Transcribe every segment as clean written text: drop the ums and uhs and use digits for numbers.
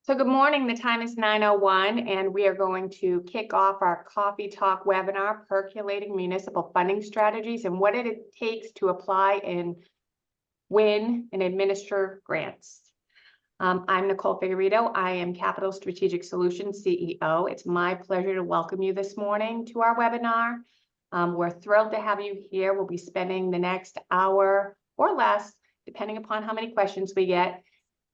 So good morning, the time is 9:01 and we are going to kick off our coffee talk webinar, Percolating Municipal Funding Strategies and what it takes to apply and win and administer grants. I'm Nicole Figueredo. I am Capital Strategic Solutions CEO. It's my pleasure to welcome you this morning to our webinar. We're thrilled to have you here. We'll be spending the next hour or less, depending upon how many questions we get,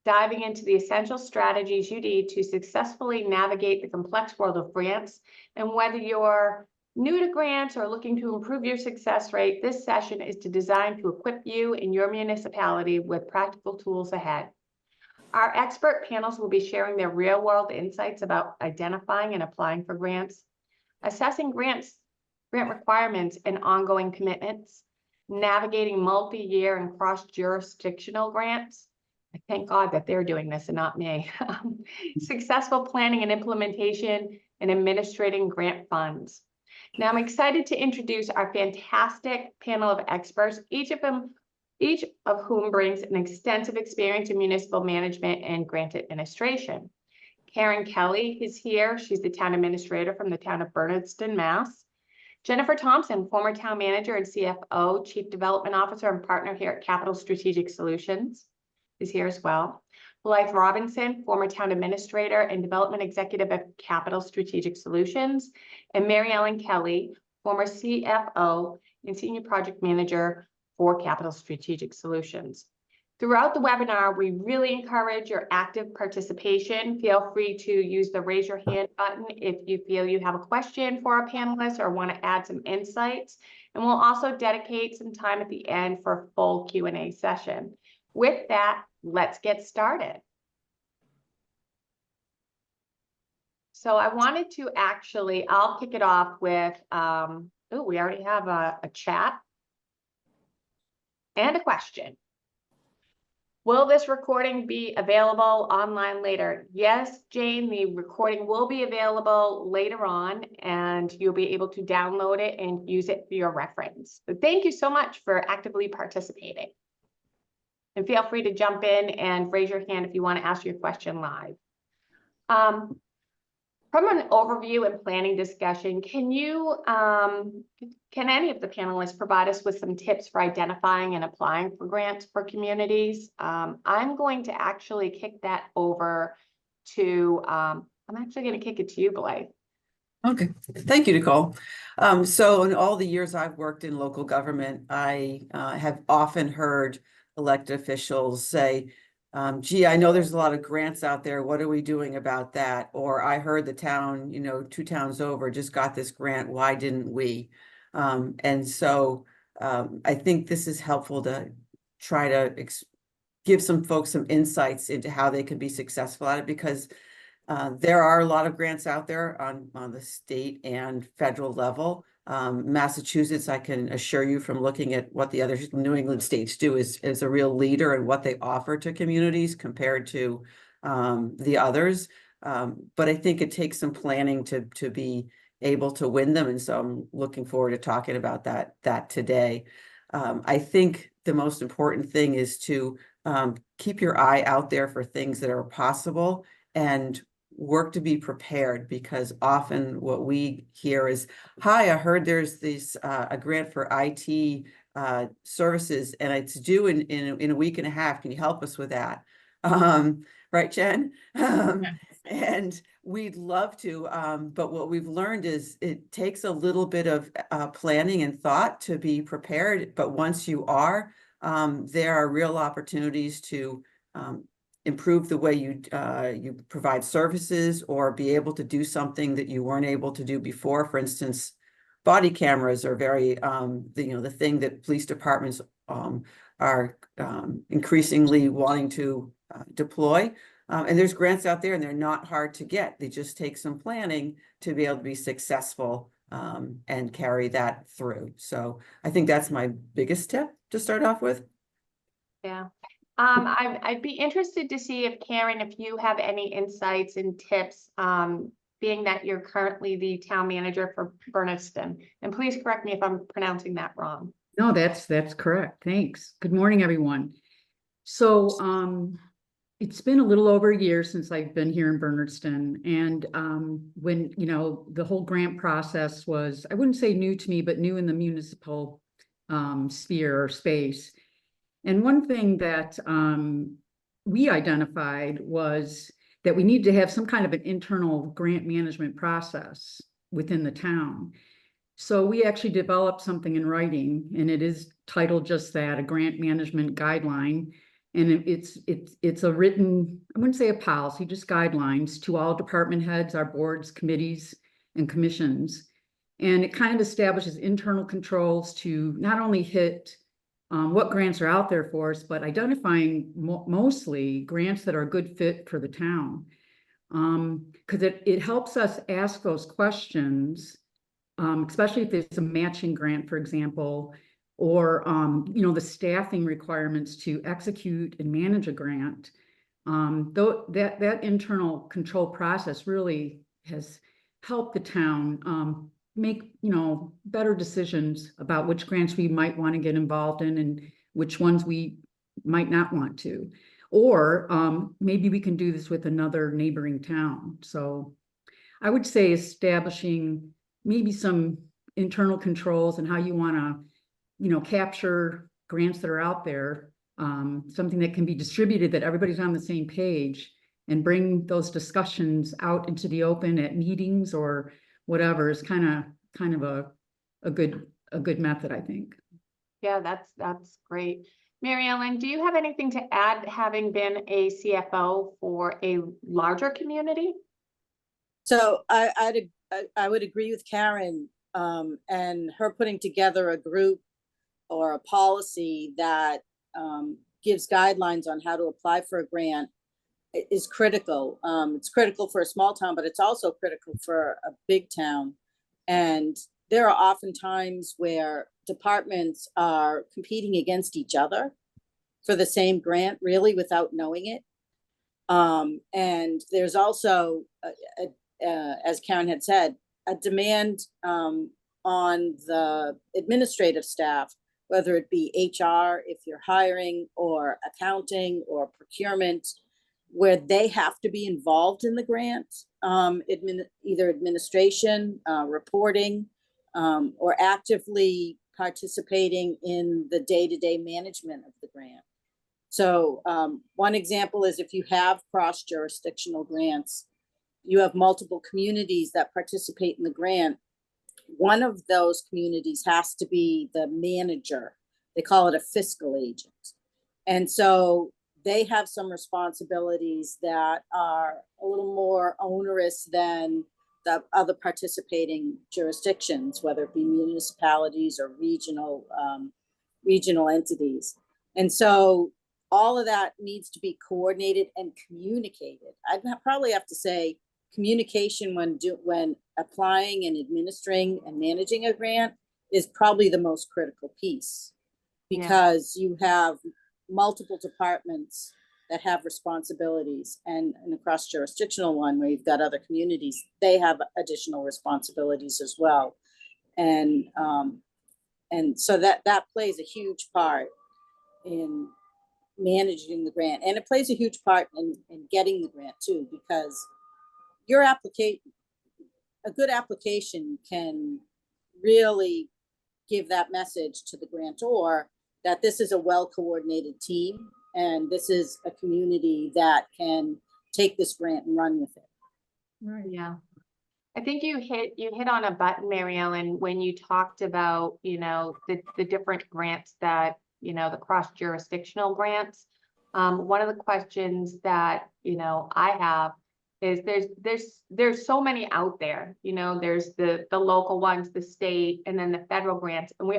diving into the essential strategies you need to successfully navigate the complex world of grants. And whether you're new to grants or looking to improve your success rate, this session is designed to equip you and your municipality with practical tools ahead. Our expert panels will be sharing their real-world insights about identifying and applying for grants, assessing grant requirements and ongoing commitments, navigating multi-year and cross-jurisdictional grants. I thank God that they're doing this and not me. Successful planning and implementation and administrating grant funds. Now I'm excited to introduce our fantastic panel of experts, each of whom brings an extensive experience in municipal management and grant administration. Karen Kelly is here. She's the town administrator from the town of Bernardston, Mass. Jennifer Thompson, former town manager and CFO, Chief Development Officer and partner here at Capital Strategic Solutions, is here as well. Blythe Robinson, former town administrator and development executive at Capital Strategic Solutions, and Mary Ellen Kelly, former CFO and senior project manager for Capital Strategic Solutions. Throughout the webinar, we really encourage your active participation. Feel free to use the raise your hand button if you feel you have a question for our panelists or want to add some insights. And we'll also dedicate some time at the end for a full Q&A session. With that, let's get started. So I wanted to I'll kick it off with, we already have a chat and a question. Will this recording be available online later? Yes, Jane, the recording will be available later on and you'll be able to download it and use it for your reference. But thank you so much for actively participating. And feel free to jump in and raise your hand if you want to ask your question live. From an overview and planning discussion, can any of the panelists provide us with some tips for identifying and applying for grants for communities? I'm going to actually kick that over to, I'm actually going to kick it to you, Blythe. Okay, thank you, Nicole. So in all the years I've worked in local government, I have often heard elected officials say, gee, I know there's a lot of grants out there. What are we doing about that? Or I heard the town, 2 towns over just got this grant. Why didn't we? And so I think this is helpful to try to give some folks some insights into how they can be successful at it, because there are a lot of grants out there on the state and federal level. Massachusetts, I can assure you from looking at what the other New England states do, is a real leader in what they offer to communities compared to the others. But I think it takes some planning to be able to win them. And so I'm looking forward to talking about that today. I think the most important thing is to keep your eye out there for things that are possible and work to be prepared, because often what we hear is, hi, I heard there's this a grant for IT services and it's due in a week and a half. Can you help us with that? Right, Jen? And we'd love to, but what we've learned is it takes a little bit of planning and thought to be prepared. But once you are, there are real opportunities to improve the way you provide services or be able to do something that you weren't able to do before. For instance, body cameras are very, the thing that police departments are increasingly wanting to deploy. And there's grants out there and they're not hard to get. They just take some planning to be able to be successful and carry that through. So I think that's my biggest tip to start off with. Yeah. I'd be interested to see if Karen, if you have any insights and tips, being that you're currently the town manager for Bernardston. And please correct me if I'm pronouncing that wrong. No, that's correct. Thanks. Good morning, everyone. So It's been a little over a year since I've been here in Bernardston, and when, you know, the whole grant process was, I wouldn't say new to me, but new in the municipal sphere or space. And one thing that we identified was that we need to have some kind of an internal grant management process within the town. So we actually developed something in writing, and it is titled just that, a grant management guideline. And it's a written, I wouldn't say a policy, just guidelines to all department heads, our boards, committees, and commissions. And it kind of establishes internal controls to not only hit what grants are out there for us, but identifying mostly grants that are a good fit for the town. Because it helps us ask those questions, especially if it's a matching grant, for example, or you know, the staffing requirements to execute and manage a grant. Though that internal control process really has helped the town make, you know, better decisions about which grants we might want to get involved in and which ones we might not want to. Or maybe we can do this with another neighboring town. So I would say establishing maybe some internal controls and how you want to, you know, capture grants that are out there, something that can be distributed, that everybody's on the same page, and bring those discussions out into the open at meetings or whatever is kind of a good method, I think. Yeah, that's great. Mary Ellen, do you have anything to add, having been a CFO for a larger community? So I would agree with Karen, and her putting together a group or a policy that gives guidelines on how to apply for a grant is critical. It's critical for a small town, but it's also critical for a big town. And there are often times where departments are competing against each other for the same grant, really, without knowing it. And there's also, as Karen had said, a demand on the administrative staff, whether it be HR, if you're hiring, or accounting or procurement, where they have to be involved in the grant, either administration, reporting, or actively participating in the day-to-day management of the grant. So one example is if you have cross-jurisdictional grants, you have multiple communities that participate in the grant. One of those communities has to be the manager. They call it a fiscal agent. And so they have some responsibilities that are a little more onerous than the other participating jurisdictions, whether it be municipalities or regional entities. And so all of that needs to be coordinated and communicated. I'd probably have to say communication when applying and administering and managing a grant is probably the most critical piece, because you have multiple departments that have responsibilities, and in a cross-jurisdictional one where you've got other communities, they have additional responsibilities as well. And so that plays a huge part in managing the grant, and it plays a huge part in getting the grant too, because your a good application can really give that message to the grantor that this is a well-coordinated team, and this is a community that can take this grant and run with it. Right. Yeah. I think you hit on a button, Mary Ellen, when you talked about, you know, the different grants that, you know, the cross-jurisdictional grants. One of the questions that, you know, I have is there's so many out there, you know, there's the local ones, the state, and then the federal grants. And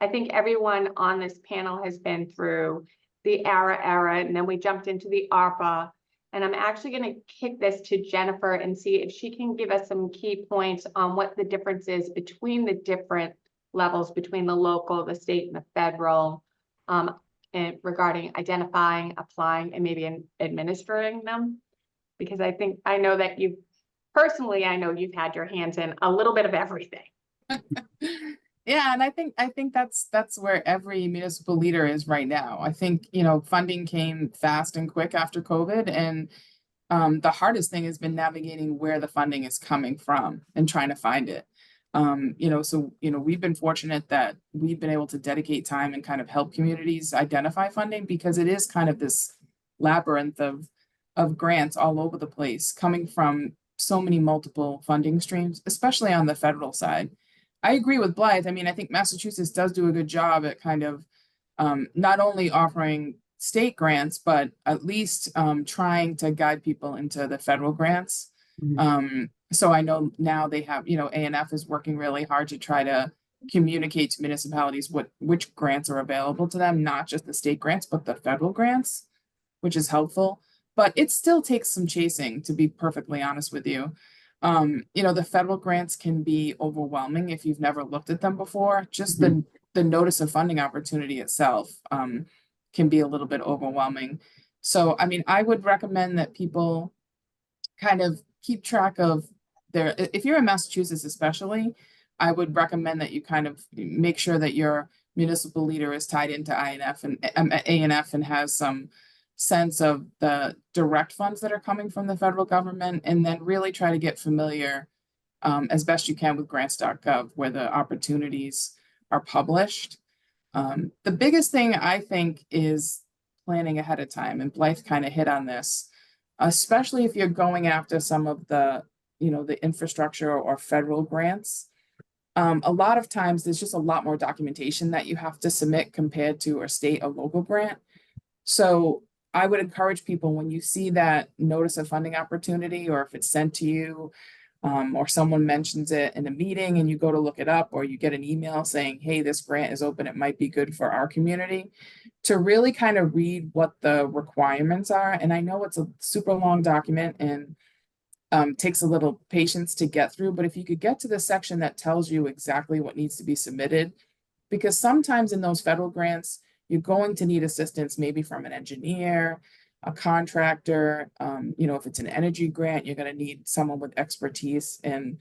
I think everyone on this panel has been through the era, and then we jumped into the ARPA. And I'm actually going to kick this to Jennifer and see if she can give us some key points on what the difference is between the different levels, between the local, the state, and the federal, and regarding identifying, applying, and maybe administering them. Because I know that you've had your hands in a little bit of everything. Yeah, and I think that's where every municipal leader is right now. I think, you know, funding came fast and quick after COVID, and the hardest thing has been navigating where the funding is coming from and trying to find it. You know, so, you know, we've been fortunate that we've been able to dedicate time and kind of help communities identify funding, because it is kind of this labyrinth of grants all over the place coming from so many multiple funding streams, especially on the federal side. I agree with Blythe. I mean, I think Massachusetts does do a good job at kind of not only offering state grants, but at least trying to guide people into the federal grants. So I know now they have, you know, A&F is working really hard to try to communicate to municipalities which grants are available to them, not just the state grants, but the federal grants, which is helpful. But it still takes some chasing, to be perfectly honest with you. You know, the federal grants can be overwhelming if you've never looked at them before. Just the notice of funding opportunity itself can be a little bit overwhelming. So, I mean, I would recommend that people kind of keep track of their, if you're in Massachusetts especially, I would recommend that you kind of make sure that your municipal leader is tied into INF and A&F and has some sense of the direct funds that are coming from the federal government, and then really try to get familiar as best you can with grants.gov, where the opportunities are published. The biggest thing I think is planning ahead of time, and Blythe kind of hit on this, especially if you're going after some of the, you know, the infrastructure or federal grants. A lot of times there's just a lot more documentation that you have to submit compared to a state or local grant. So I would encourage people, when you see that notice of funding opportunity, or if it's sent to you, or someone mentions it in a meeting and you go to look it up, or you get an email saying, hey, this grant is open, it might be good for our community, to really kind of read what the requirements are. And I know it's a super long document and takes a little patience to get through, but if you could get to the section that tells you exactly what needs to be submitted, because sometimes in those federal grants, you're going to need assistance maybe from an engineer, a contractor. You know, if it's an energy grant, you're going to need someone with expertise in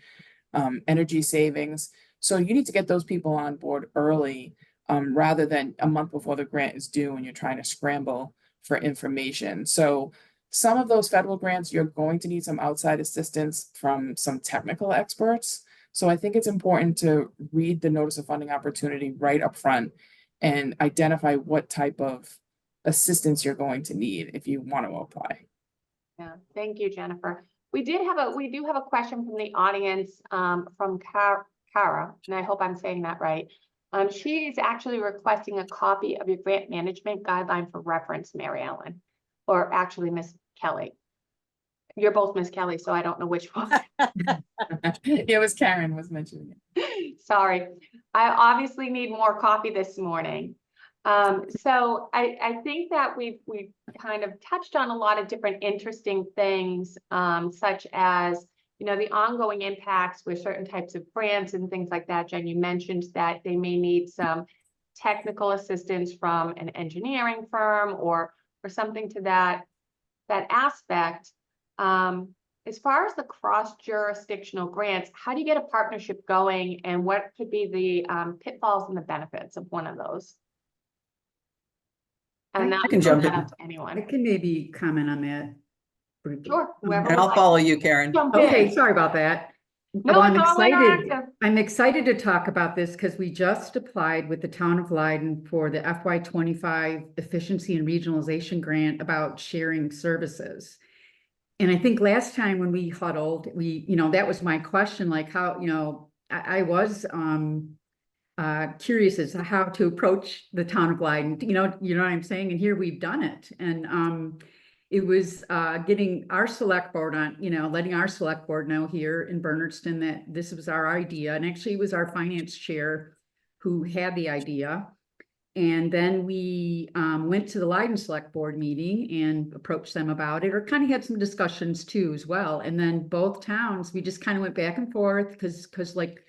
energy savings. So you need to get those people on board early, rather than a month before the grant is due and you're trying to scramble for information. So some of those federal grants, you're going to need some outside assistance from some technical experts. So I think it's important to read the notice of funding opportunity right up front and identify what type of assistance you're going to need if you want to apply. Yeah, thank you, Jennifer. We do have a question from the audience, from Cara, and I hope I'm saying that right. She is actually requesting a copy of your grant management guideline for reference, Mary Ellen, or actually Miss Kelly. You're both Miss Kelly, so I don't know which one. It was Karen was mentioning it. Sorry, I obviously need more coffee this morning. So I think that we've kind of touched on a lot of different interesting things, such as, you know, the ongoing impacts with certain types of grants and things like that. Jen, you mentioned that they may need some technical assistance from an engineering firm or something to that aspect. As far as the cross-jurisdictional grants, how do you get a partnership going, and what could be the pitfalls and the benefits of one of those? And I can jump in. I anyone. can maybe comment on that. Sure. Whoever And would I'll like follow to you, Karen. jump in. Okay, sorry about that. No, Well, it's all interactive. I'm excited to talk about this because we just applied with the town of Leiden for the FY25 efficiency and regionalization grant about sharing services. And I think last time when we huddled, you know, that was my question, like how, you know, I was curious as to how to approach the town of Leiden, you know what I'm saying? And here we've done it. And it was getting our select board on, you know, letting our select board know here in Bernardston that this was our idea. And actually it was our finance chair who had the idea. And then we went to the Leiden Select Board meeting and approached them about it, or kind of had some discussions too as well. And then both towns, we just kind of went back and forth because like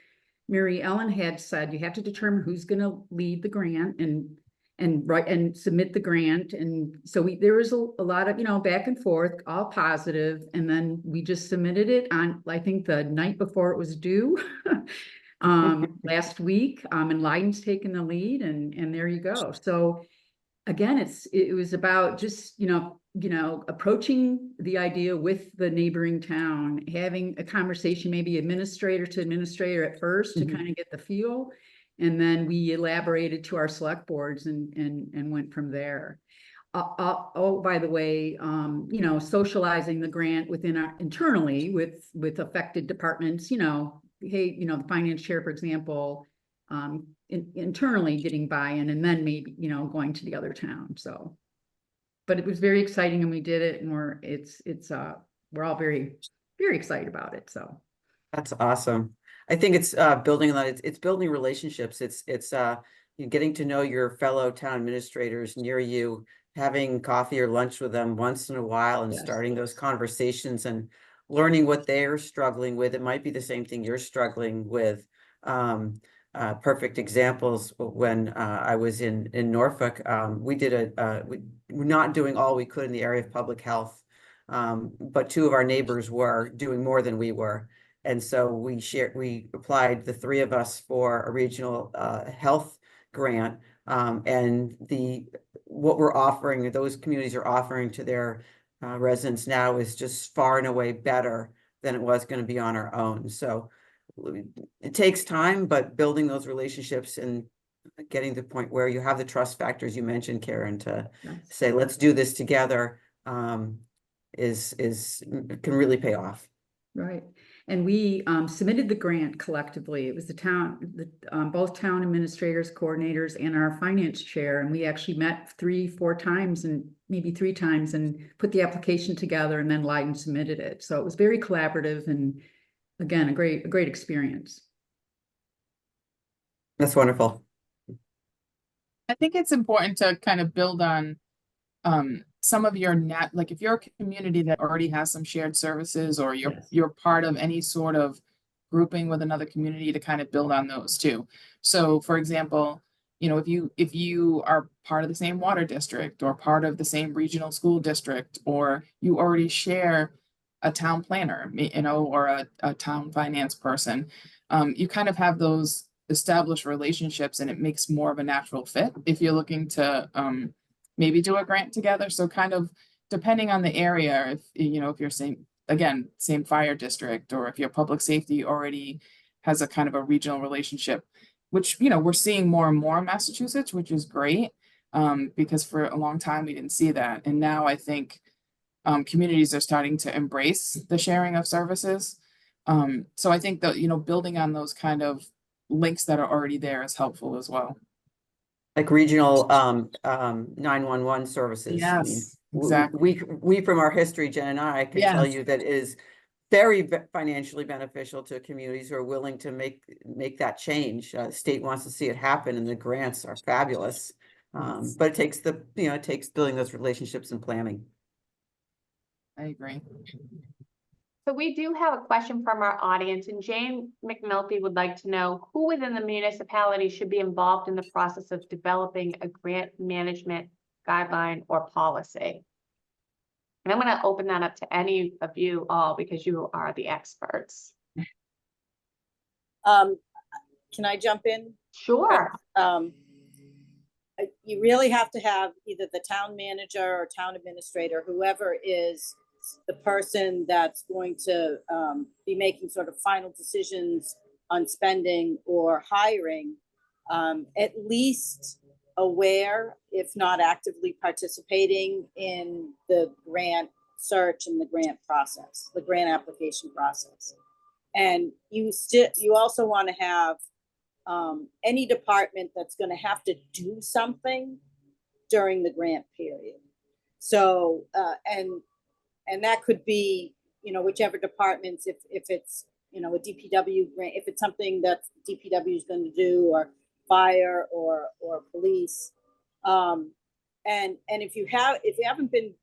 Mary Ellen had said, you have to determine who's going to lead the grant and write and submit the grant. And so there was a lot of, you know, back and forth, all positive. And then we just submitted it on, I think, the night before it was due. last week, and Leiden's taken the lead, and there you go. So again, it was about just, approaching the idea with the neighboring town, having a conversation, maybe administrator to administrator at first to kind of get the feel. And then we elaborated to our select boards and went from there. Oh, by the way, socializing the grant within our internally with affected departments, hey, the finance chair, for example, internally getting buy-in, and then maybe, going to the other town. So, but it was very exciting, and we did it, and we're all very, very excited about it. So That's awesome. I think it's building on that. It's building relationships. It's getting to know your fellow town administrators near you, having coffee or lunch with them once in a while, and Yes. starting those conversations and learning what they're struggling with. It might be the same thing you're struggling with. Perfect examples when I was in Norfolk. We did we're not doing all we could in the area of public health, but two of our neighbors were doing more than we were. And so we applied, the three of us, for a regional health grant. And what we're offering, those communities are offering to their residents now, is just far and away better than it was going to be on our own. So it takes time, but building those relationships and getting to the point where you have the trust factors you mentioned, Karen, to say, let's do this together, can really pay off. right. And we submitted the grant collectively. It was both town administrators, coordinators, and our finance chair. And we actually met 3-4 times, and maybe 3 times, and put the application together, and then Leiden submitted it. So it was very collaborative, and again, a great experience. That's wonderful. I think it's important to kind of build on some of your like if you're a community that already has some shared services, or you're part of any sort of grouping with another community, to kind of build on those too. So for example, if you are part of the same water district, or part of the same regional school district, or you already share a town planner, or a town finance person, you kind of have those established relationships, and it makes more of a natural fit if you're looking to maybe do a grant together. So kind of depending on the area, if you're same fire district, or if your public safety already has a kind of a regional relationship, which, we're seeing more and more in Massachusetts, which is great, because for a long time we didn't see that. And now I think communities are starting to embrace the sharing of services. So I think that, building on those kind of links that are already there is helpful as well. Like regional 911 services. Yes, exactly. We from our history, Jen and I can tell you that is very financially beneficial to communities who are willing to make that change. The state wants to see it happen, and the grants are fabulous. But it takes it takes building those relationships and planning. I agree. So we do have a question from our audience, and Jane McNulty would like to know who within the municipality should be involved in the process of developing a grant management guideline or policy. And I'm going to open that up to any of you all, because you are the experts. Can I jump in? Sure. You really have to have either the town manager or town administrator, whoever is the person that's going to be making sort of final decisions on spending or hiring, at least aware, if not actively participating in the grant search and the grant process, the grant application process. And you also want to have any department that's going to have to do something during the grant period. So, and that could be, whichever departments, if it's, a DPW grant, if it's something that DPW is going to do, or fire or police. And if you haven't been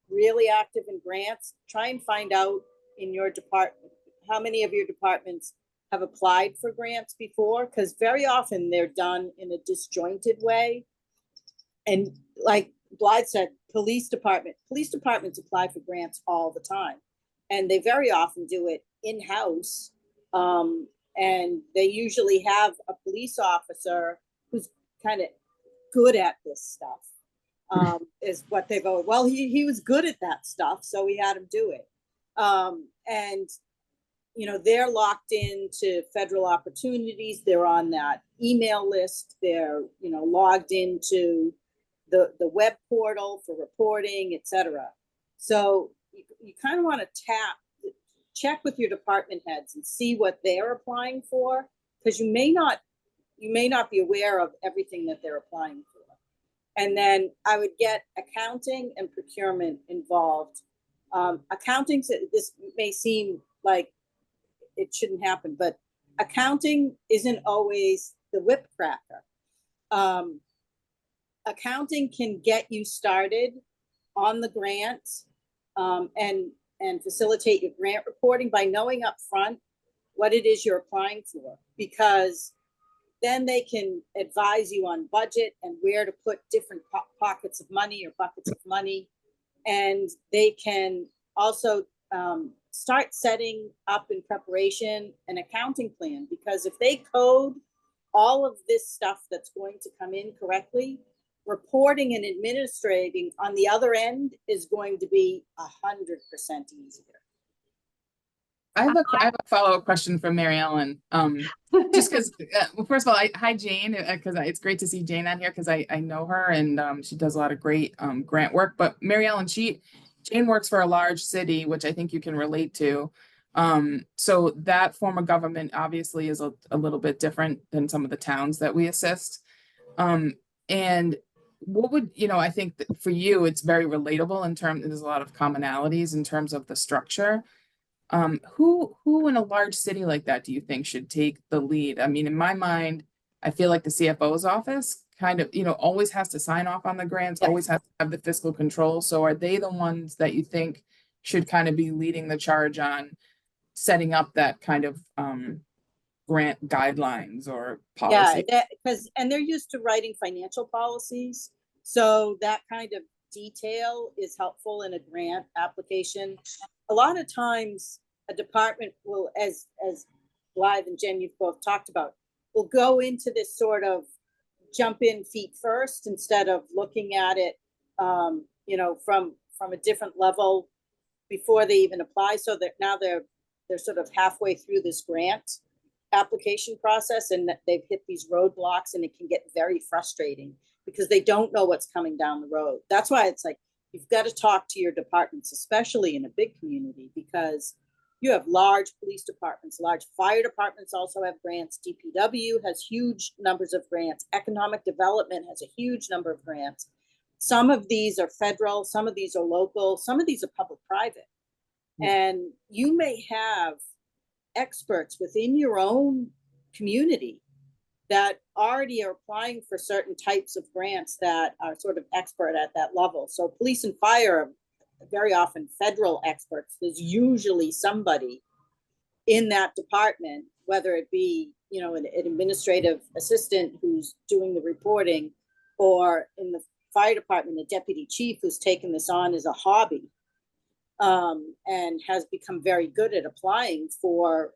really active in grants, try and find out in your department, how many of your departments have applied for grants before, because very often they're done in a disjointed way. And like Blythe said, police departments apply for grants all the time, and they very often do it in-house. And they usually have a police officer who's kind of good at this stuff. Is what they go, well, he was good at that stuff, so we had him do it. And you know, they're locked into federal opportunities. They're on that email list. They're, you know, logged into the web portal for reporting, etc. So you kind of want to check with your department heads and see what they're applying for, because you may not be aware of everything that they're applying for. And then I would get accounting and procurement involved. Accounting, this may seem like it shouldn't happen, but accounting isn't always the whip cracker. Accounting can get you started on the grant and facilitate your grant reporting by knowing up front what it is you're applying for, because then they can advise you on budget and where to put different pockets of money or buckets of money. And they can also start setting up in preparation an accounting plan, because if they code all of this stuff that's going to come in correctly, reporting and administrating on the other end is going to be 100% easier. I have a follow-up question from Mary Ellen. Just because, well, first of all, hi Jane, because it's great to see Jane on here, because I know her, and she does a lot of great grant work. But Mary Ellen, Jane works for a large city, which I think you can relate to. So that form of government obviously is a little bit different than some of the towns that we assist. And what would, you know, I think that for you, it's very relatable in terms, there's a lot of commonalities in terms of the structure. Who in a large city like that do you think should take the lead? I mean, in my mind, I feel like the CFO's office kind of, you know, always has to sign off on the grants, always has to have the fiscal control. So are they the ones that you think should kind of be leading the charge on setting up that kind of grant guidelines or policy? Yeah, because and they're used to writing financial policies, so that kind of detail is helpful in a grant application. A lot of times a department will, as Blythe and Jen, you've both talked about, will go into this sort of jump in feet first instead of looking at it, you know, from a different level before they even apply. So that now they're sort of halfway through this grant application process, and they've hit these roadblocks, and it can get very frustrating because they don't know what's coming down the road. That's why it's like, you've got to talk to your departments, especially in a big community, because you have large police departments, large fire departments also have grants. DPW has huge numbers of grants. Economic development has a huge number of grants. Some of these are federal, some of these are local, some of these are public-private. And you may have experts within your own community that already are applying for certain types of grants that are sort of expert at that level. So police and fire are very often federal experts. There's usually somebody in that department, whether it be, you know, an administrative assistant who's doing the reporting, or in the fire department, a deputy chief who's taken this on as a hobby, and has become very good at applying for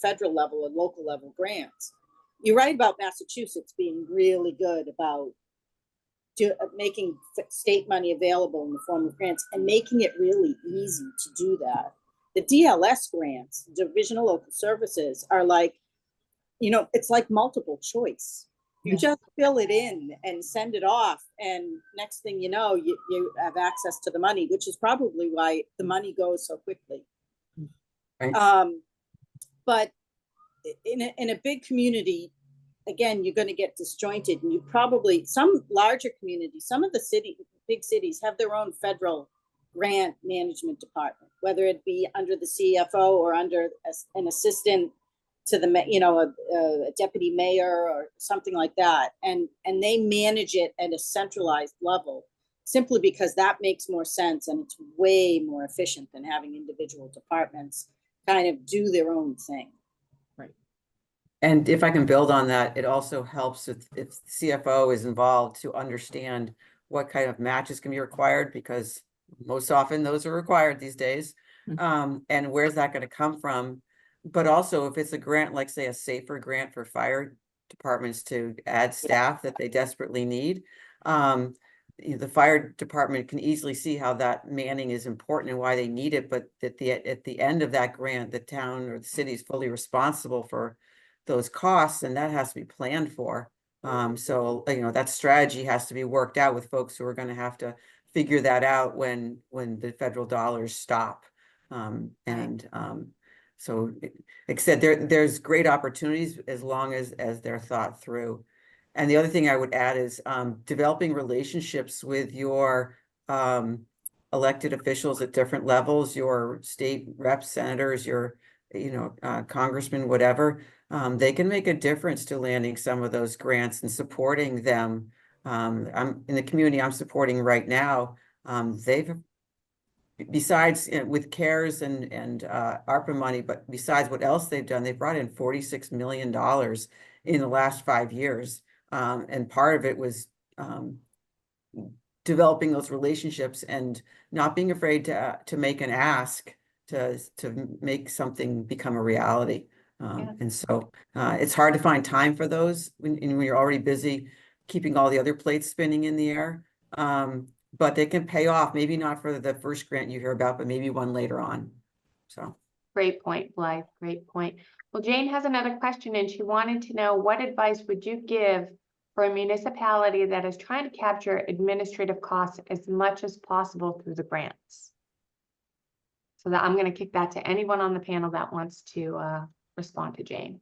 federal level and local level grants. You're right about Massachusetts being really good about making state money available in the form of grants and making it really easy to do that. The DLS grants, Divisional Local Services, are like, you know, it's like multiple choice. You just fill it in and send it off, and next thing you know, you have access to the money, which is probably why the money goes so quickly. Right. But in a big community, again, you're going to get disjointed, and you probably, some larger communities, some of the big cities have their own federal grant management department, whether it be under the CFO or under an assistant to the, you know, a deputy mayor or something like that. And they manage it at a centralized level, simply because that makes more sense, and it's way more efficient than having individual departments kind of do their own thing. Right. And if I can build on that, it also helps if CFO is involved to understand what kind of matches can be required, because most often those are required these days. And where's that going to come from? but also if it's a grant, like say a safer grant for fire departments to add staff that they desperately need, the fire department can easily see how that manning is important and why they need it, but at the end of that grant, the town or the city is fully responsible for those costs, and that has to be planned for. So, that strategy has to be worked out with folks who are going to have to figure that out when the federal dollars stop. So except there's great opportunities as long as they're thought through. And the other thing I would add is developing relationships with your elected officials at different levels, your state reps, senators, your congressmen, whatever. They can make a difference to landing some of those grants and supporting them. I'm in the community I'm supporting right now. They've, besides with CARES and ARPA money, but besides what else they've done, they brought in $46 million in the last 5 years. And part of it was developing those relationships and not being afraid to make an ask to make something become a reality. And so it's hard to find time for those when you're already busy keeping all the other plates spinning in the air. But they can pay off, maybe not for the first grant you hear about, but maybe one later on. So. Great point, Blythe. Great point. Well, Jane has another question, and she wanted to know, what advice would you give for a municipality that is trying to capture administrative costs as much as possible through the grants? So that I'm going to kick that to anyone on the panel that wants to respond to Jane.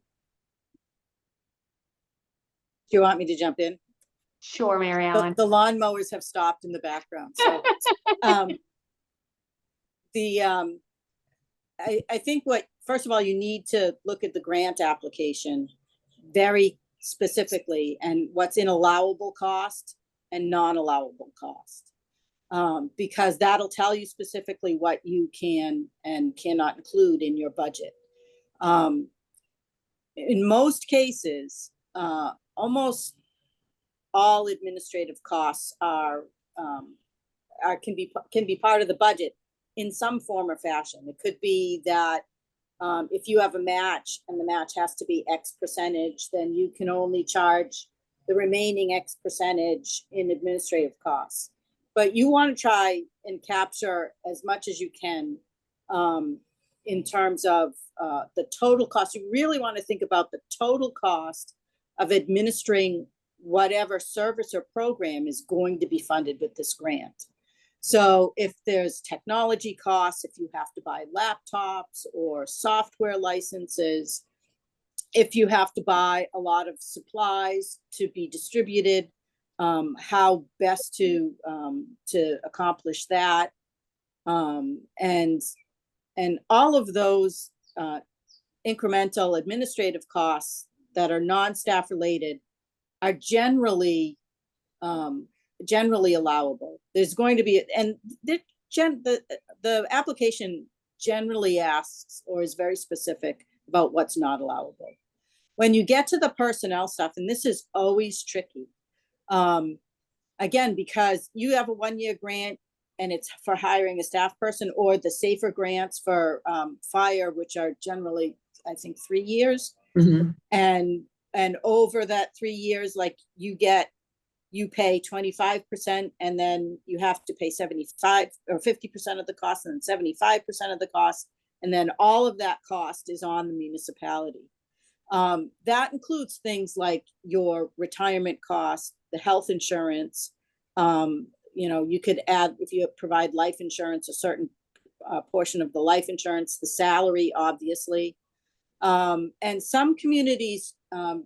Do you want me to jump in? Sure, Mary Ellen. The lawnmowers have stopped in the background. So I think first of all, you need to look at the grant application very specifically and what's in allowable cost and non-allowable cost. Because that'll tell you specifically what you can and cannot include in your budget. In most cases, almost all administrative costs can be part of the budget in some form or fashion. It could be that if you have a match and the match has to be X percentage, then you can only charge the remaining X percentage in administrative costs. But you want to try and capture as much as you can in terms of the total cost. You really want to think about the total cost of administering whatever service or program is going to be funded with this grant. So if there's technology costs, if you have to buy laptops or software licenses, if you have to buy a lot of supplies to be distributed, how best to accomplish that, and all of those incremental administrative costs that are non-staff related are generally allowable. There's going to be, and the application generally asks or is very specific about what's not allowable. When you get to the personnel stuff, and this is always tricky, again, because you have a 1-year grant and it's for hiring a staff person, or the safer grants for fire, which are generally, I think, 3 years. Mm-hmm. And over that 3 years, like you pay 25%, and then you have to pay 75 or 50% of the cost, and then 75% of the cost, and then all of that cost is on the municipality. That includes things like your retirement costs, the health insurance. You could add, if you provide life insurance, a certain portion of the life insurance, the salary, obviously. And some communities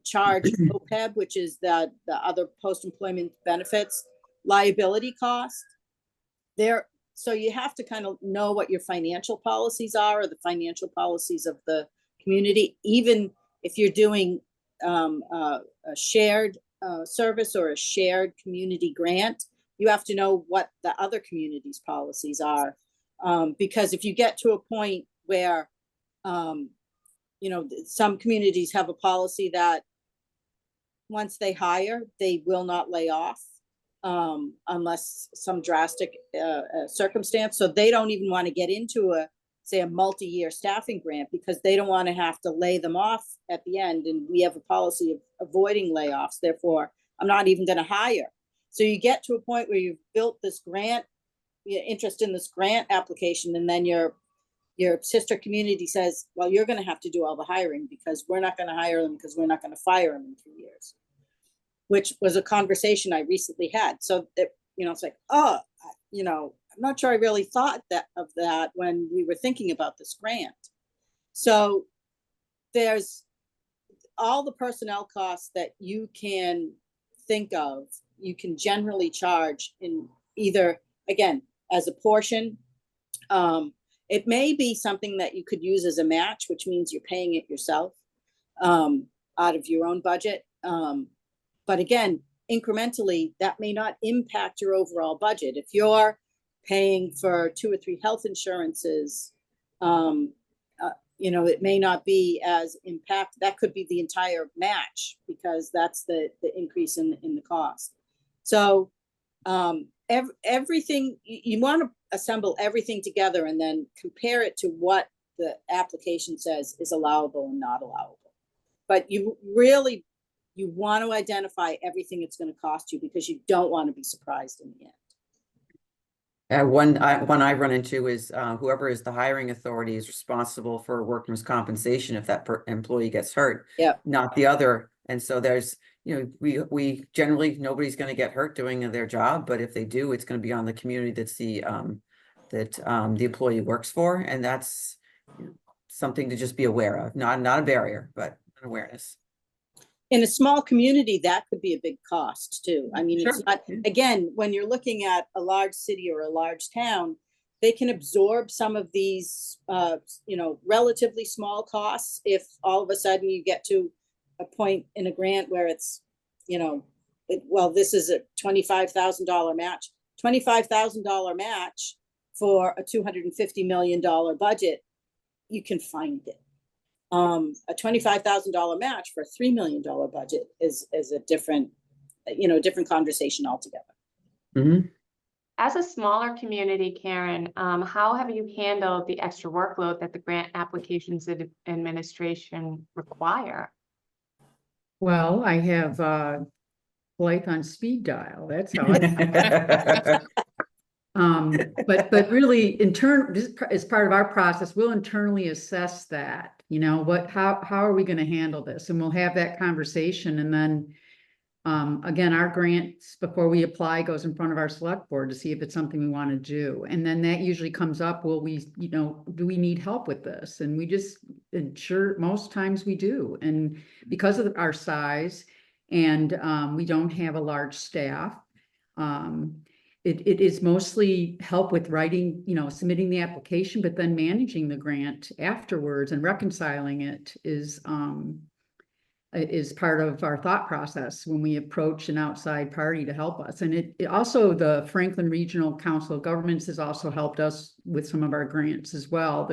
charge OPEB, which is the other post-employment benefits, liability cost. So you have to kind of know what your financial policies are, or the financial policies of the community. Even if you're doing a shared service or a shared community grant, you have to know what the other community's policies are. Because if you get to a point where some communities have a policy that once they hire, they will not lay off unless some drastic circumstance. So they don't even want to get into say a multi-year staffing grant, because they don't want to have to lay them off at the end. And we have a policy of avoiding layoffs. Therefore, I'm not even going to hire. So you get to a point where you've built this grant, interest in this grant application, and then your sister community says, well, you're going to have to do all the hiring because we're not going to hire them because we're not going to fire them in 3 years, which was a conversation I recently had. So that, it's like, oh, I'm not sure I really thought of that when we were thinking about this grant. So there's all the personnel costs that you can think of, you can generally charge in either, again, as a portion. It may be something that you could use as a match, which means you're paying it yourself out of your own budget. But again, incrementally, that may not impact your overall budget. If you're paying for 2 or 3 health insurances, it may not be as impact. That could be the entire match because that's the increase in the cost. So everything, you want to assemble everything together and then compare it to what the application says is allowable and not allowable. But you want to identify everything it's going to cost you because you don't want to be surprised in the end. One I run into is whoever is the hiring authority is responsible for workers' compensation if that employee gets hurt, not the other. And so there's, we generally, nobody's going to get hurt doing their job, but if they do, it's going to be on the community that's the employee works for, and that's something to just be aware of. Not a barrier, but an awareness. In a small community, that could be a big cost too. I mean, Sure. It's not, again, when you're looking at a large city or a large town, they can absorb some of these, relatively small costs. If all of a sudden you get to a point in a grant where it's, this is a $25,000 match, $25,000 match for a $250 million budget, you can find it. A $25,000 match for a $3 million budget is a different, different conversation altogether. Mm-hmm. As a smaller community, Karen, how have you handled the extra workload that the grant applications administration require? Well, I have Blythe on speed dial. That's how I. But really, as part of our process, we'll internally assess that. How are we going to handle this? And we'll have that conversation. And then, again, our grants before we apply goes in front of our select board to see if it's something we want to do. And then that usually comes up. Do we need help with this? And we just ensure most times we do. And because of our size, and we don't have a large staff. It is mostly help with writing, submitting the application, but then managing the grant afterwards and reconciling it is part of our thought process when we approach an outside party to help us. And it also, the Franklin Regional Council of Governments has also helped us with some of our grants as well.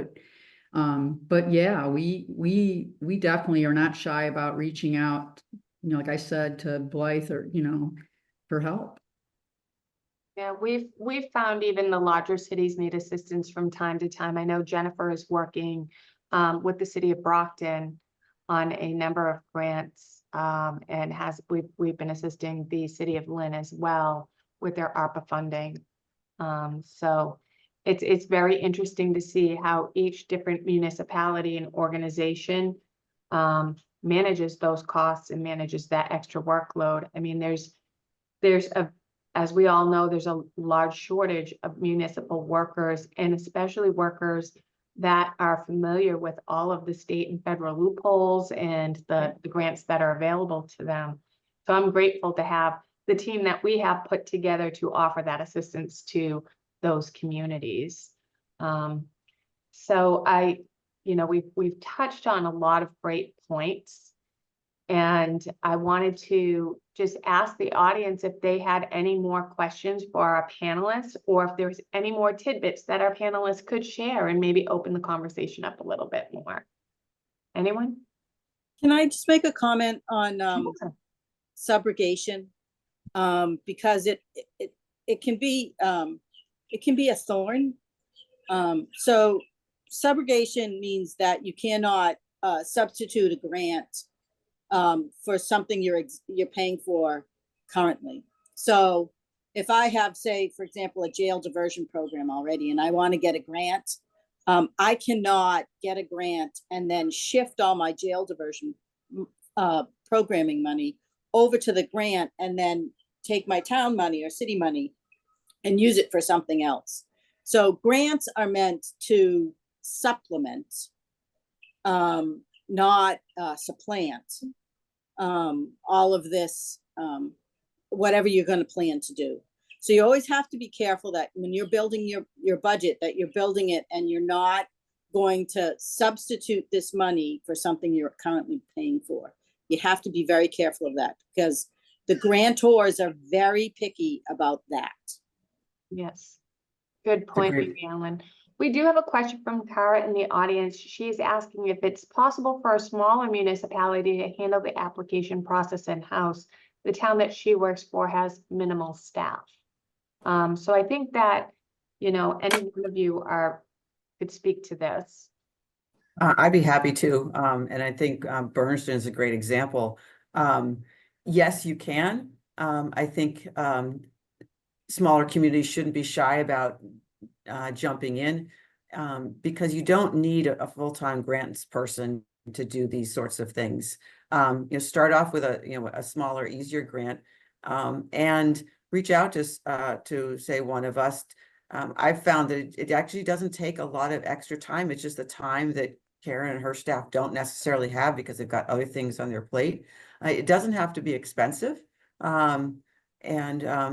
But yeah, we definitely are not shy about reaching out, like I said, to Blythe or, for help. Yeah, we've found even the larger cities need assistance from time to time. I know Jennifer is working with the city of Brockton on a number of grants, and we've been assisting the city of Lynn as well with their ARPA funding. So it's very interesting to see how each different municipality and organization manages those costs and manages that extra workload. I mean, as we all know, there's a large shortage of municipal workers, and especially workers that are familiar with all of the state and federal loopholes and the grants that are available to them. So I'm grateful to have the team that we have put together to offer that assistance to those communities. So we've touched on a lot of great points. And I wanted to just ask the audience if they had any more questions for our panelists, or if there's any more tidbits that our panelists could share and maybe open the conversation up a little bit more. Anyone? Can I just make a comment on subrogation? Because it can be a thorn. So subrogation means that you cannot substitute a grant for something you're paying for currently. So if I have, say, for example, a jail diversion program already, and I want to get a grant, I cannot get a grant and then shift all my jail diversion programming money over to the grant and then take my town money or city money and use it for something else. So grants are meant to supplement, not supplant all of this, whatever you're going to plan to do. So you always have to be careful that when you're building your budget, that you're building it and you're not going to substitute this money for something you're currently paying for. You have to be very careful of that because the grantors are very picky about that. Yes. Good point, Agreed. Mary Ellen. We do have a question from Cara in the audience. She's asking if it's possible for a smaller municipality to handle the application process in-house. The town that she works for has minimal staff. So I think that, you know, any one of you could speak to this. I'd be happy to, and I think Bernardston is a great example. Yes, you can. I think smaller communities shouldn't be shy about jumping in because you don't need a full-time grants person to do these sorts of things. You know, start off with a smaller, easier grant and reach out to say one of us. I've found that it actually doesn't take a lot of extra time. It's just the time that Karen and her staff don't necessarily have because they've got other things on their plate. It doesn't have to be expensive. And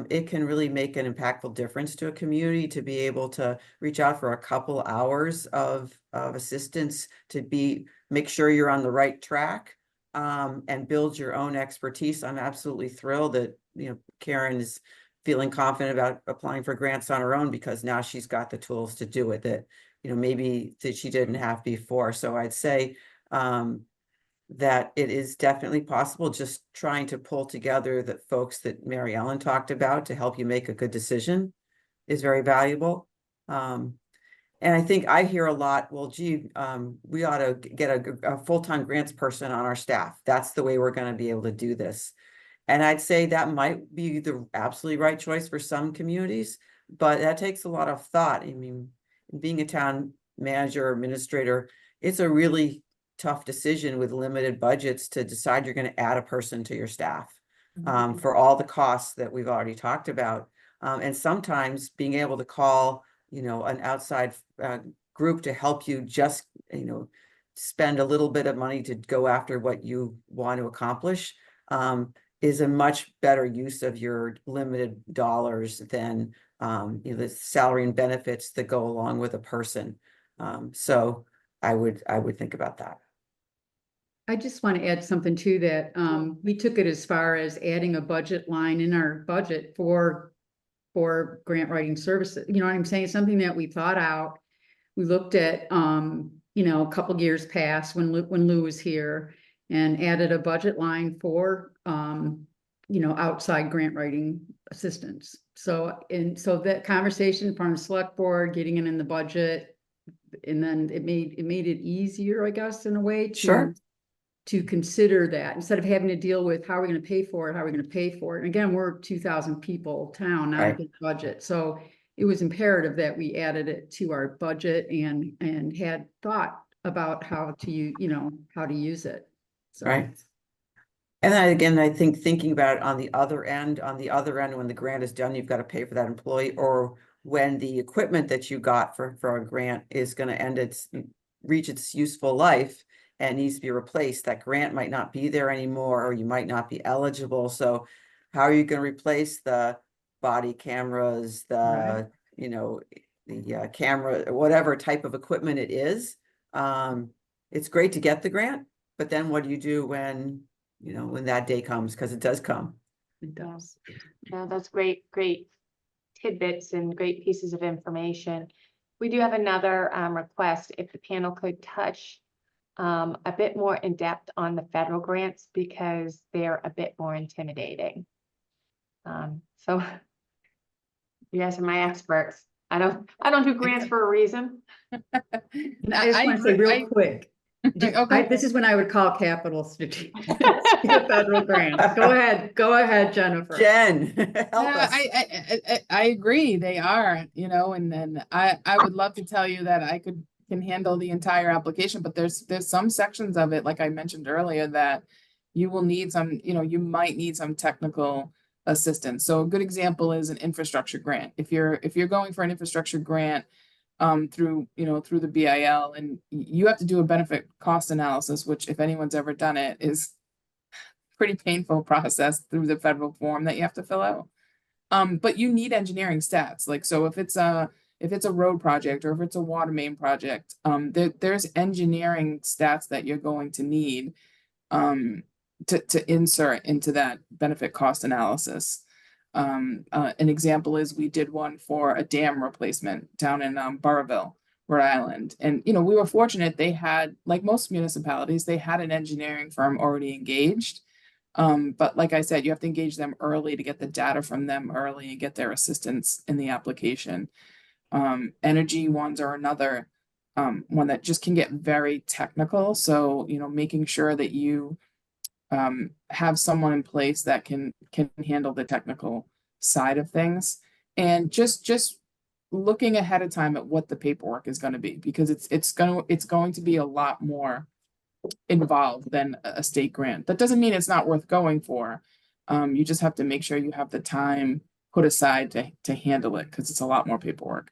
it can really make an impactful difference to a community to be able to reach out for a couple hours of assistance to make sure you're on the right track and build your own expertise. I'm absolutely thrilled that, you know, Karen is feeling confident about applying for grants on her own because now she's got the tools to do it that, you know, maybe that she didn't have before. So I'd say that it is definitely possible, just trying to pull together the folks that Mary Ellen talked about to help you make a good decision is very valuable. And I think I hear a lot, well, gee, we ought to get a full-time grants person on our staff. That's the way we're going to be able to do this. And I'd say that might be the absolutely right choice for some communities, but that takes a lot of thought. I mean, being a town manager or administrator, it's a really tough decision with limited budgets to decide you're going to add a person to your staff for all the costs that we've already talked about. And sometimes being able to call, you know, an outside group to help you just, you know, spend a little bit of money to go after what you want to accomplish is a much better use of your limited dollars than you know, the salary and benefits that go along with a person. So I would think about that. I just want to add something to that. We took it as far as adding a budget line in our budget for grant writing services. You know what I'm saying? Something that we thought out. We looked at, you know, a couple of years past when Lou was here and added a budget line for, you know, outside grant writing assistance. So that conversation from the select board, getting it in the budget, and then it made it easier, I guess, in a way to consider that instead of having to deal with how are we going to pay for it. And again, we're 2,000 people town, not a big budget. So it was imperative that we added it to our budget and had thought about how to use it. So. Right. And then again, I think thinking about it on the other end, when the grant is done, you've got to pay for that employee, or when the equipment that you got for a grant is going to reach its useful life and needs to be replaced, that grant might not be there anymore, or you might not be eligible. So how are you going to replace the body cameras, the, you know, the camera, whatever type of equipment it is? It's great to get the grant, but then what do you do when, you know, when that day comes? Because it does come. It does. Yeah, that's great tidbits and great pieces of information. We do have another request if the panel could touch a bit more in depth on the federal grants because they're a bit more intimidating. So you guys are my experts. I don't do grants for a reason. I just want to say real quick. Okay. This is when I would call capital strategic federal grants. Go ahead, Jennifer. Jen, help us. I agree, they are, you know, and then I would love to tell you that I can handle the entire application, but there's some sections of it, like I mentioned earlier, that you will need some, you know, you might need some technical assistance. So a good example is an infrastructure grant. If you're going for an infrastructure grant through the BIL, and you have to do a benefit cost analysis, which if anyone's ever done it is pretty painful process through the federal form that you have to fill out. But you need engineering stats. Like, so if it's a road project or if it's a water main project, there's engineering stats that you're going to need to insert into that benefit cost analysis. An example is we did one for a dam replacement down in Burrillville, Rhode Island. And, you know, we were fortunate, they had, like most municipalities, they had an engineering firm already engaged. But like I said, you have to engage them early to get the data from them early and get their assistance in the application. Energy ones are another one that just can get very technical. So, you know, making sure that you have someone in place that can handle the technical side of things, and just looking ahead of time at what the paperwork is going to be, because it's going to be a lot more involved than a state grant. That doesn't mean it's not worth going for. You just have to make sure you have the time put aside to handle it, because it's a lot more paperwork.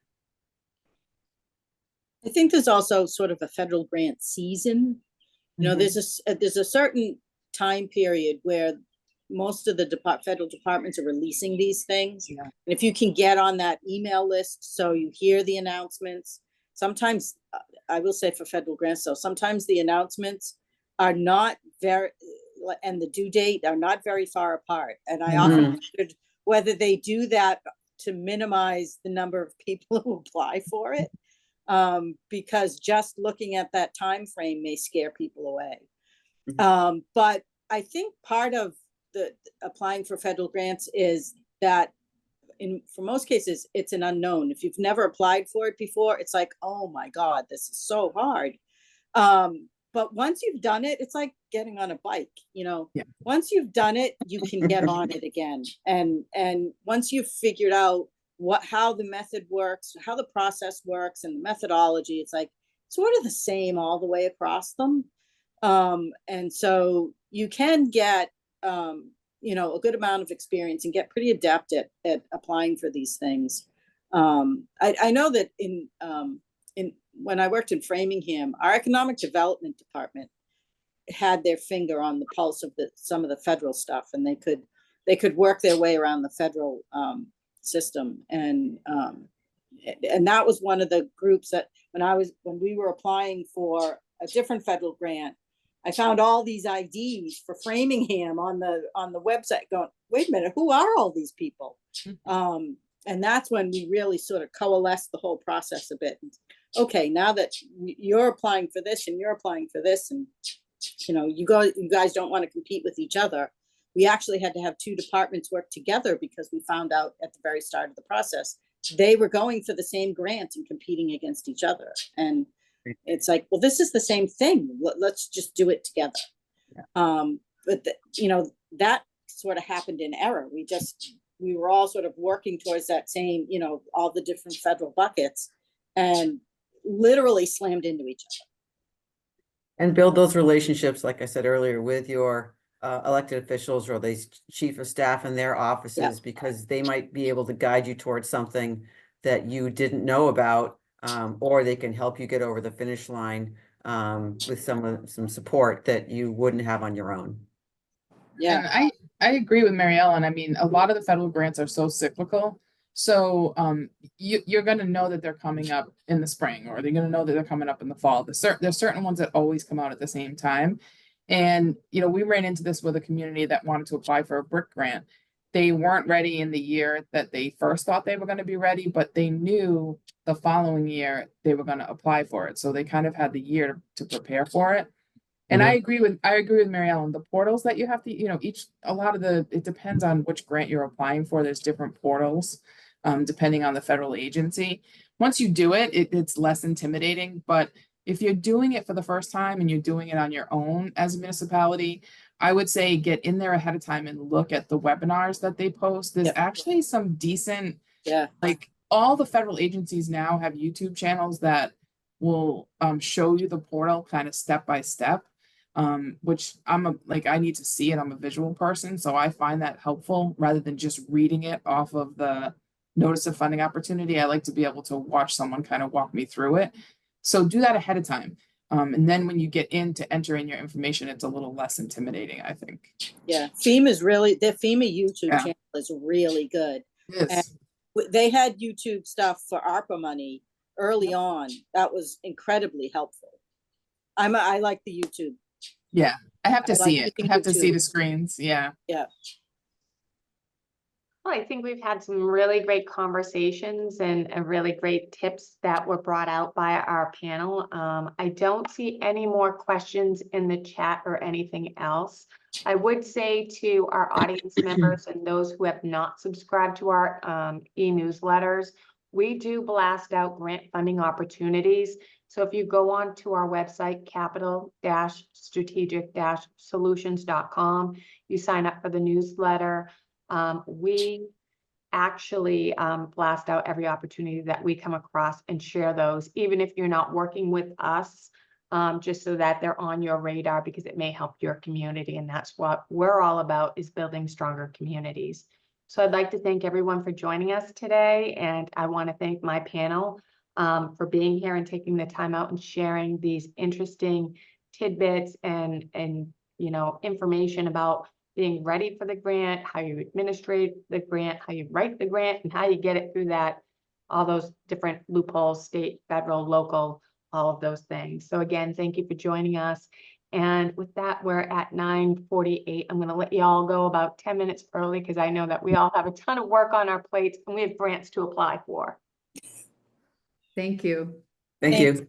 I think there's also sort of a federal grant season. You know, there's a certain time period where most of the federal departments are releasing these things. Yeah. And if you can get on that email list, so you hear the announcements, sometimes I will say for federal grants, so sometimes the announcements are not very, and the due date are not very far apart. And I often wondered whether they do that to minimize the number of people who apply for it. Because just looking at that time frame may scare people away. But I think part of the applying for federal grants is that for most cases, it's an unknown. If you've never applied for it before, it's like, oh my God, this is so hard. But once you've done it, it's like getting on a bike, you know. Yeah. Once you've done it, you can get on it again. And once you've figured out how the method works, how the process works, and the methodology, it's like sort of the same all the way across them. And so you can get, you know, a good amount of experience and get pretty adept at applying for these things. I know that when I worked in Framingham, our economic development department had their finger on the pulse of some of the federal stuff, and they could work their way around the federal system. And that was one of the groups that when we were applying for a different federal grant, I found all these IDs for Framingham on the website going, wait a minute, who are all these people? And that's when we really sort of coalesced the whole process a bit. Okay, now that you're applying for this and you're applying for this, and you know, you guys don't want to compete with each other. We actually had to have two departments work together, because we found out at the very start of the process, they were going for the same grant and competing against each other. And it's like, well, this is the same thing. Let's just do it together. Yeah. But you know, that sort of happened in error. We were all sort of working towards that same, you know, all the different federal buckets, and literally slammed into each other. And build those relationships, like I said earlier, with your elected officials or the chief of staff in their offices, because they might be able to guide you towards something that you didn't know about, or they can help you get over the finish line with some support that you wouldn't have on your own. Yeah. And I agree with Mary Ellen. I mean, a lot of the federal grants are so cyclical. So you're going to know that they're coming up in the spring, or they're going to know that they're coming up in the fall. There's certain ones that always come out at the same time. And, you know, we ran into this with a community that wanted to apply for a brick grant. They weren't ready in the year that they first thought they were going to be ready, but they knew the following year they were going to apply for it. So they kind of had the year to prepare for it. And I agree with Mary Ellen. The portals that you have to, you know, it depends on which grant you're applying for. There's different portals. depending on the federal agency. Once you do it, it's less intimidating, but if you're doing it for the first time and you're doing it on your own as a municipality, I would say get in there ahead of time and look at the webinars that they post. There's Yep. actually some decent, Yeah, like all the federal agencies now have YouTube channels that will show you the portal kind of step by step, which I need to see it. I'm a visual person, so I find that helpful rather than just reading it off of the notice of funding opportunity. I like to be able to watch someone kind of walk me through it. So do that ahead of time. And then when you get in to enter in your information, it's a little less intimidating, I think. yeah. FEMA is really, the FEMA YouTube Yeah. channel is really good. It is. They had YouTube stuff for ARPA money early on. That was incredibly helpful. I like the YouTube. Yeah, I have to I see like it. I using have to see YouTube. the screens. Yeah. Well, I think we've had some really great conversations and really great tips that were brought out by our panel. I don't see any more questions in the chat or anything else. I would say to our audience members and those who have not subscribed to our e-newsletters, we do blast out grant funding opportunities. So if you go on to our website, capital-strategic-solutions.com, you sign up for the newsletter. We actually blast out every opportunity that we come across and share those, even if you're not working with us, just so that they're on your radar because it may help your community. And that's what we're all about, is building stronger communities. So I'd like to thank everyone for joining us today. And I want to thank my panel for being here and taking the time out and sharing these interesting tidbits and information about being ready for the grant, how you administrate the grant, how you write the grant, and how you get it through all those different loopholes, state, federal, local, all of those things. So again, thank you for joining us. And with that, we're at 9:48. I'm going to let you all go about 10 minutes early because I know that we all have a ton of work on our plates and we have grants to apply for. Thank you. Thank Thanks. you.